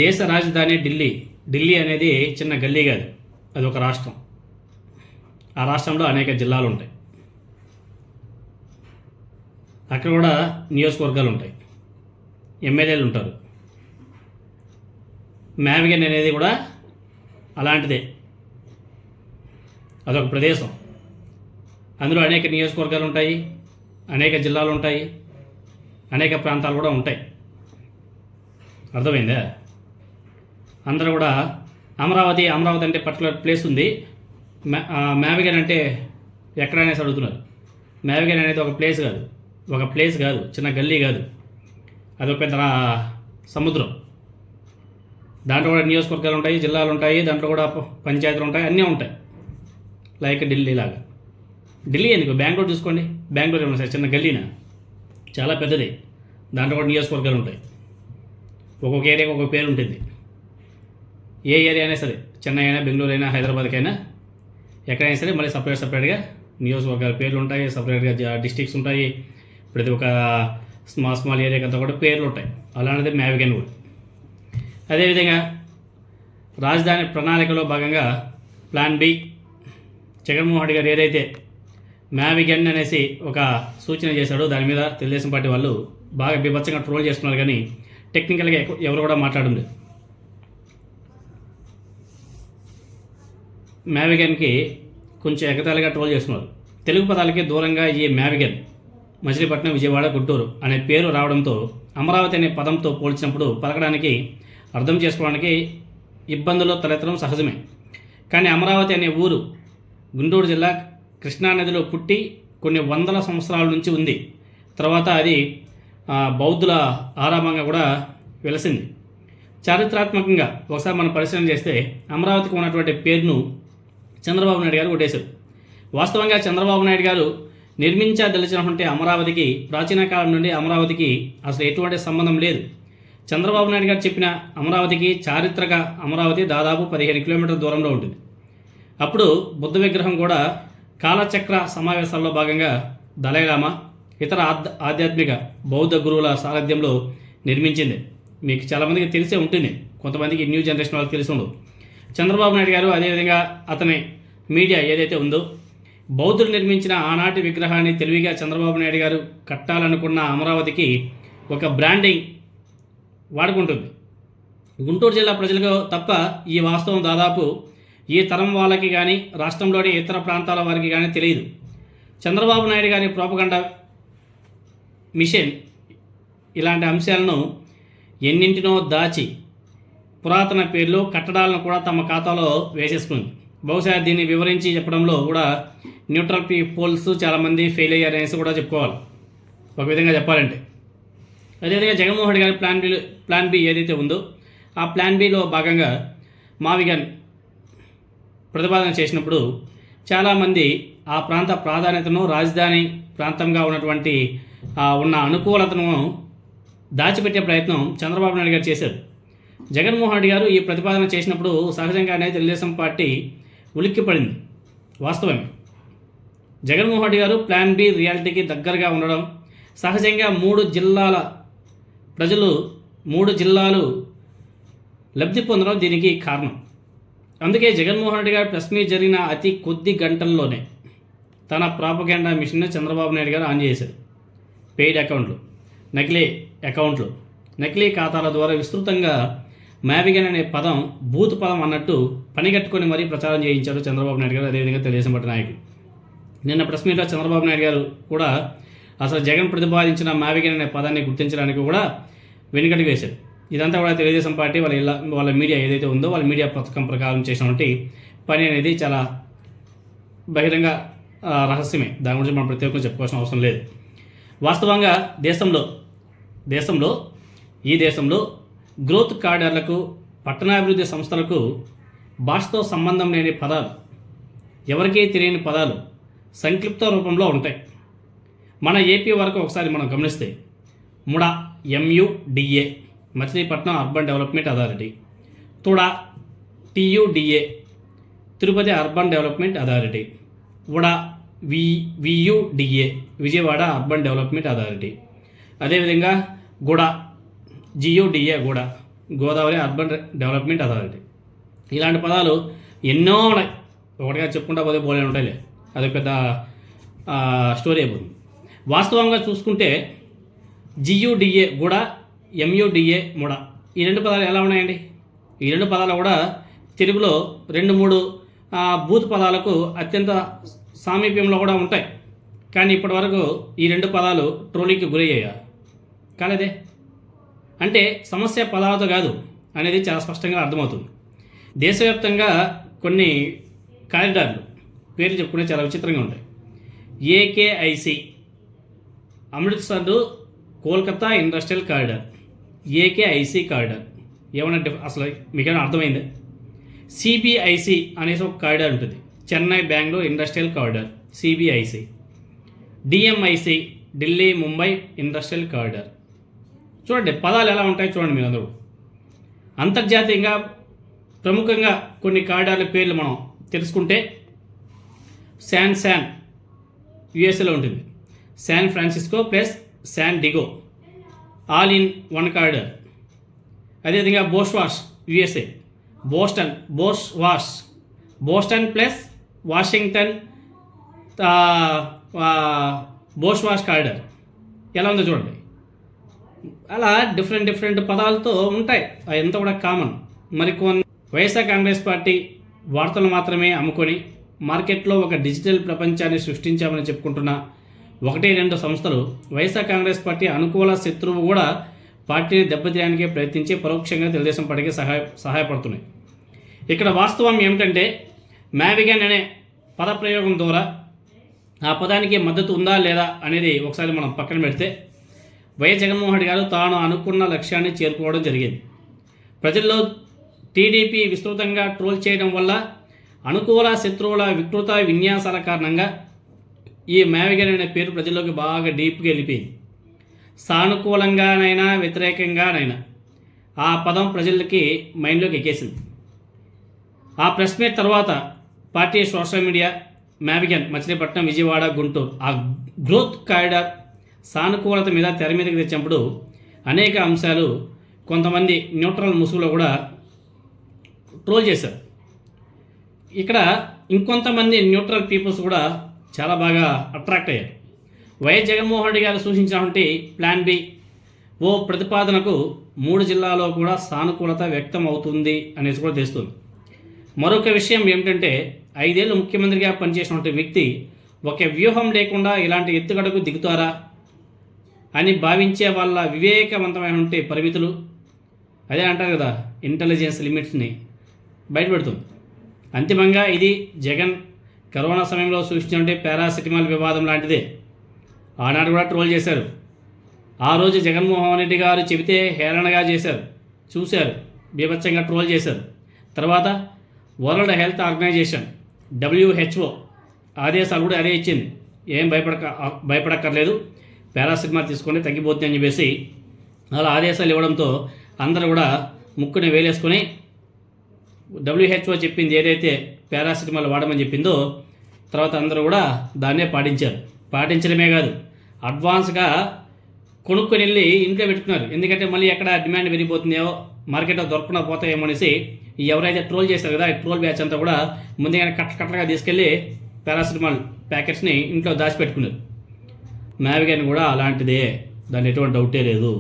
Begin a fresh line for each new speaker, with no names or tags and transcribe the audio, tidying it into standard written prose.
దేశ రాజధాని ఢిల్లీ. ఢిల్లీ అనేది చిన్న గల్లీ కాదు, అది ఒక రాష్ట్రం. ఆ రాష్ట్రంలో అనేక జిల్లాలు ఉంటాయి. అక్కడ కూడా నియోజకవర్గాలు ఉంటాయి, ఎమ్మెల్యేలు ఉంటారు. మ్యావిగన్ అనేది కూడా అలాంటిదే, అదొక ప్రదేశం. అందులో అనేక నియోజకవర్గాలు ఉంటాయి, అనేక జిల్లాలు ఉంటాయి, అనేక ప్రాంతాలు కూడా ఉంటాయి. అర్థమైందా? అందరూ కూడా అమరావతి అంటే పర్టికులర్ ప్లేస్ ఉంది. మ్యావిగన్ అంటే ఎక్కడనేసి అడుగుతున్నారు. మ్యావిగన్ అనేది ఒక ప్లేస్ కాదు, చిన్న గల్లీ కాదు, అదొక పెద్ద సముద్రం. దాంట్లో కూడా నియోజకవర్గాలు ఉంటాయి, జిల్లాలు ఉంటాయి, దాంట్లో కూడా పంచాయతీలు ఉంటాయి, అన్నీ ఉంటాయి. లైక్ ఢిల్లీ లాగా. ఢిల్లీ ఎందుకు, బెంగళూరు చూసుకోండి. బెంగళూరు ఏమన్నా సార్ చిన్న గల్లీనా? చాలా పెద్దది. దాంట్లో కూడా నియోజకవర్గాలు ఉంటాయి. ఒక్కొక్క ఏరియాకి ఒక్కొక్క పేరు ఉంటుంది. ఏ ఏరియా అయినా సరే, చెన్నై అయినా, బెంగళూరు అయినా, హైదరాబాద్కైనా, ఎక్కడైనా సరే మళ్ళీ సపరేట్గా నియోజకవర్గాల పేర్లు ఉంటాయి, సపరేట్గా డిస్ట్రిక్ట్స్ ఉంటాయి. ప్రతి ఒక్క స్మాల్ ఏరియాకి అంతా కూడా పేర్లు ఉంటాయి. అలాంటిది మ్యావిగన్ కూడా. అదేవిధంగా రాజధాని ప్రణాళికలో భాగంగా ప్లాన్ బి, జగన్మోహన్ రెడ్డి గారు ఏదైతే మ్యావిగన్ అనేసి ఒక సూచన చేశాడో దాని మీద తెలుగుదేశం పార్టీ వాళ్ళు బాగా బీభత్సంగా ట్రోల్ చేస్తున్నారు. కానీ టెక్నికల్గా ఎవరు కూడా మాట్లాడండి. మ్యావిగన్కి కొంచెం ఎగతాళిగా ట్రోల్ చేస్తున్నారు. తెలుగు పదాలకి దూరంగా ఈ మ్యావిగన్ మచిలీపట్నం, విజయవాడ, గుంటూరు అనే పేరు రావడంతో అమరావతి అనే పదంతో పోల్చినప్పుడు పలకడానికి, అర్థం చేసుకోవడానికి ఇబ్బందులు తలెత్తడం సహజమే. కానీ అమరావతి అనే ఊరు గుంటూరు జిల్లా కృష్ణానదిలో పుట్టి కొన్ని వందల సంవత్సరాల నుంచి ఉంది. తర్వాత అది బౌద్ధుల ఆరామంగా కూడా వెలసింది. చారిత్రాత్మకంగా ఒకసారి మనం పరిశీలన చేస్తే అమరావతికి ఉన్నటువంటి పేరును చంద్రబాబు నాయుడు గారు కొట్టేశారు. వాస్తవంగా చంద్రబాబు నాయుడు గారు నిర్మించదలిచినటువంటి అమరావతికి, ప్రాచీన కాలం నుండి అమరావతికి అసలు ఎటువంటి సంబంధం లేదు. చంద్రబాబు నాయుడు గారు చెప్పిన అమరావతికి, చారిత్రక అమరావతి దాదాపు 15 కిలోమీటర్ల దూరంలో ఉంటుంది. అప్పుడు బుద్ధ విగ్రహం కూడా కాలచక్ర సమావేశాల్లో భాగంగా దలైలామా, ఇతర ఆధ్యాత్మిక బౌద్ధ గురువుల సారథ్యంలో నిర్మించింది. మీకు చాలామందికి తెలిసే ఉంటుంది, కొంతమందికి న్యూ జనరేషన్ వాళ్ళకి తెలిసి ఉండదు. చంద్రబాబు నాయుడు గారు అదేవిధంగా అతని మీడియా ఏదైతే ఉందో, బౌద్ధులు నిర్మించిన ఆనాటి విగ్రహాన్ని తెలివిగా చంద్రబాబు నాయుడు గారు కట్టాలనుకున్న అమరావతికి ఒక బ్రాండింగ్ వాడుకుంటుంది. గుంటూరు జిల్లా ప్రజలకు తప్ప ఈ వాస్తవం దాదాపు ఈ తరం వాళ్ళకి కానీ, రాష్ట్రంలోని ఇతర ప్రాంతాల వారికి కానీ తెలియదు. చంద్రబాబు నాయుడు గారి ప్రోపగండా మిషన్ ఇలాంటి అంశాలను ఎన్నింటినో దాచి పురాతన పేర్లు, కట్టడాలను కూడా తమ ఖాతాలో వేసేసుకుంది. బహుశా దీన్ని వివరించి చెప్పడంలో కూడా న్యూట్రల్ పోల్స్ చాలామంది ఫెయిల్ అయ్యారనేసి కూడా చెప్పుకోవాలి, ఒక విధంగా చెప్పాలంటే. అదేవిధంగా జగన్మోహన్ రెడ్డి గారి ప్లాన్ బి ఏదైతే ఉందో, ఆ ప్లాన్ బిలో భాగంగా మ్యావిగన్ ప్రతిపాదన చేసినప్పుడు చాలామంది ఆ ప్రాంత ప్రాధాన్యతను, రాజధాని ప్రాంతంగా ఉన్నటువంటి ఉన్న అనుకూలతను దాచిపెట్టే ప్రయత్నం చంద్రబాబు నాయుడు గారు చేశారు. జగన్మోహన్ రెడ్డి గారు ఈ ప్రతిపాదన చేసినప్పుడు సహజంగానే తెలుగుదేశం పార్టీ ఉలిక్కిపడింది. వాస్తవమే. జగన్మోహన్ రెడ్డి గారు ప్లాన్ బి రియాలిటీకి దగ్గరగా ఉండడం, సహజంగా 3 జిల్లాల ప్రజలు, 3 జిల్లాలు లబ్ధి పొందడం దీనికి కారణం. అందుకే జగన్మోహన్ రెడ్డి గారు ప్రెస్ మీట్ జరిగిన అతి కొద్ది గంటల్లోనే తన ప్రాపగెండా మిషన్ని చంద్రబాబు నాయుడు గారు ఆన్ చేశారు. పెయిడ్ అకౌంట్లు, నకిలీ అకౌంట్లు, నకిలీ ఖాతాల ద్వారా విస్తృతంగా మ్యావిగన్ అనే పదం బూత్ పదం అన్నట్టు పనిగట్టుకొని మరీ ప్రచారం చేయించారు చంద్రబాబు నాయుడు గారు, అదేవిధంగా తెలుగుదేశం పార్టీ నాయకులు. నిన్న ప్రెస్ మీట్లో చంద్రబాబు నాయుడు గారు కూడా అసలు జగన్ ప్రతిపాదించిన మ్యావిగన్ అనే పదాన్ని గుర్తించడానికి కూడా వెనుకడుగు వేశారు. ఇదంతా కూడా తెలుగుదేశం పార్టీ వాళ్ళ మీడియా ఏదైతే ఉందో వాళ్ళ మీడియా పథకం ప్రకారం చేసినటువంటి పని అనేది చాలా బహిరంగ రహస్యమే. దాని గురించి మనం ప్రత్యేకంగా చెప్పుకోవాల్సిన అవసరం లేదు. వాస్తవంగా ఈ దేశంలో గ్రోత్ కార్డర్లకు, పట్టణాభివృద్ధి సంస్థలకు భాషతో సంబంధం లేని పదాలు, ఎవరికీ తెలియని పదాలు సంక్షిప్త రూపంలో ఉంటాయి. మన ఏపీ వరకు ఒకసారి మనం గమనిస్తే MUDA, MUDA, Machilipatnam urban development authority, TUDA, TUDA, Tirupati urban development authority, VUDA, VUDA, Vijayawada urban development authority, అదేవిధంగా GUDA, GUDA, Godavari urban development authority. ఇలాంటి పదాలు ఎన్నో ఉన్నాయి, ఒకటిగా చెప్పుకుంటా పోతే పోలే ఉంటాయిలే, అది పెద్ద స్టోరీ అయిపోతుంది. వాస్తవంగా చూసుకుంటే జియుడిఏ కూడా, ఎంయుడిఏ ముడ, ఈ రెండు పదాలు ఎలా ఉన్నాయండి? ఈ రెండు పదాలు కూడా తెలుగులో 2-3 బూత్ పదాలకు అత్యంత సామీప్యంలో కూడా ఉంటాయి. కానీ ఇప్పటి వరకు ఈ రెండు పదాలు ట్రోలింగ్కి గురయ్యాయా? కాలేదే. అంటే సమస్య పదాలతో కాదు అనేది చాలా స్పష్టంగా అర్థమవుతుంది. దేశవ్యాప్తంగా కొన్ని కారిడార్లు పేర్లు చెప్పుకునే చాలా విచిత్రంగా ఉంటాయి. AKIC Amritsar Kolkata industrial corridor, AKIC corridor. ఏమన్నా అసలు మీకేమైనా అర్థమైంది? సిబిఐసి అనేసి ఒక కారిడార్ ఉంటుంది, Chennai Bengaluru industrial corridor, CBIC. DMIC Delhi Mumbai industrial corridor. చూడండి పదాలు ఎలా ఉంటాయి చూడండి మీరు అందరూ. అంతర్జాతీయంగా ప్రముఖంగా కొన్ని కారిడార్ల పేర్లు మనం తెలుసుకుంటే శాన్ యుఎస్ఏలో ఉంటుంది, San Francisco plus San Diego, all in one corridor. అదేవిధంగా BosWash USA, Boston plus Washington BosWash corridor. ఎలా ఉందో చూడండి. అలా డిఫరెంట్ పదాలతో ఉంటాయి, అదంతా కూడా కామన్. మరికొన్ని వైఎస్ఆర్ కాంగ్రెస్ పార్టీ వార్తలు మాత్రమే అమ్ముకొని మార్కెట్లో ఒక డిజిటల్ ప్రపంచాన్ని సృష్టించామని చెప్పుకుంటున్న 1-2 సంస్థలు వైఎస్ఆర్ కాంగ్రెస్ పార్టీ అనుకూల శత్రువు కూడా పార్టీని దెబ్బతీయడానికే ప్రయత్నించి పరోక్షంగా తెలుగుదేశం పార్టీకి సహాయపడుతున్నాయి. ఇక్కడ వాస్తవం ఏమిటంటే మ్యావిగన్ అనే పదప్రయోగం ద్వారా ఆ పదానికి మద్దతు ఉందా లేదా అనేది ఒకసారి మనం పక్కన పెడితే వైఎస్ జగన్మోహన్ రెడ్డి గారు తాను అనుకున్న లక్ష్యాన్ని చేరుకోవడం జరిగింది. ప్రజల్లో టీడీపీ విస్తృతంగా ట్రోల్ చేయడం వల్ల అనుకూల శత్రువుల వికృత విన్యాసాల కారణంగా ఈ మ్యావిగన్ అనే పేరు ప్రజల్లోకి బాగా డీప్గా వెళ్ళిపోయింది. సానుకూలంగానైనా వ్యతిరేకంగానైనా ఆ పదం ప్రజలకి మైండ్లోకి ఎక్కేసింది. ఆ ప్రెస్ మీట్ తర్వాత పార్టీ సోషల్ మీడియా మ్యావిగన్ మచిలీపట్నం, విజయవాడ, గుంటూరు ఆ గ్రోత్ కారిడార్ సానుకూలత మీద తెర మీదకి తెచ్చినప్పుడు అనేక అంశాలు కొంతమంది న్యూట్రల్ ముసుగులో కూడా ట్రోల్ చేశారు. ఇక్కడ ఇంకొంతమంది న్యూట్రల్ పీపుల్స్ కూడా చాలా బాగా అట్రాక్ట్ అయ్యారు. వైఎస్ జగన్మోహన్ రెడ్డి గారు సూచించినటువంటి ప్లాన్ బి ఓ ప్రతిపాదనకు 3 జిల్లాల్లో కూడా సానుకూలత వ్యక్తం అవుతుంది అనేసి కూడా తెలుస్తుంది. మరొక విషయం ఏమిటంటే 5 ఏళ్ళు ముఖ్యమంత్రిగా పనిచేసినటువంటి వ్యక్తి ఒక వ్యూహం లేకుండా ఇలాంటి ఎత్తుగడకు దిగుతారా అని భావించే వాళ్ళ వివేకవంతమైనటువంటి పరిమితులు, అదే అంటారు కదా ఇంటెలిజెన్స్ లిమిట్స్ని బయటపెడుతుంది. అంతిమంగా ఇది జగన్ కరోనా సమయంలో సృష్టించినటువంటి పారాసిటమాల్ వివాదం లాంటిదే. ఆనాడు కూడా ట్రోల్ చేశారు. ఆ రోజు జగన్మోహన్ రెడ్డి గారు చెబితే హేళనగా చేశారు, చూశారు, బీభత్సంగా ట్రోల్ చేశారు. తర్వాత వరల్డ్ హెల్త్ ఆర్గనైజేషన్ WHO ఆదేశాలు కూడా అదే ఇచ్చింది, ఏం భయపడక్కర్లేదు, పారాసిటమాల్ తీసుకొని తగ్గిపోతుంది అని చెప్పేసి అలా ఆదేశాలు ఇవ్వడంతో అందరూ కూడా ముక్కుని వేలేసుకొని WHO చెప్పింది ఏదైతే పారాసిటమాల్ వాడమని చెప్పిందో తర్వాత అందరూ కూడా దాన్నే పాటించారు. పాటించడమే కాదు అడ్వాన్స్గా కొనుక్కొని వెళ్ళి ఇంట్లో పెట్టుకున్నారు. ఎందుకంటే మళ్ళీ ఎక్కడ డిమాండ్ పెరిగిపోతుందో, మార్కెట్లో దొరకకుండా పోతాయేమో అనేసి ఎవరైతే ట్రోల్ చేశారు కదా ఈ ట్రోల్ బ్యాచ్ అంతా కూడా ముందుగానే కట్టలుగా తీసుకెళ్ళి పారాసిటమాల్ ప్యాకెట్స్ని ఇంట్లో దాచిపెట్టుకున్నారు. మ్యావిగన్ కూడా అలాంటిదే, దాని ఎటువంటి డౌటే లేదు.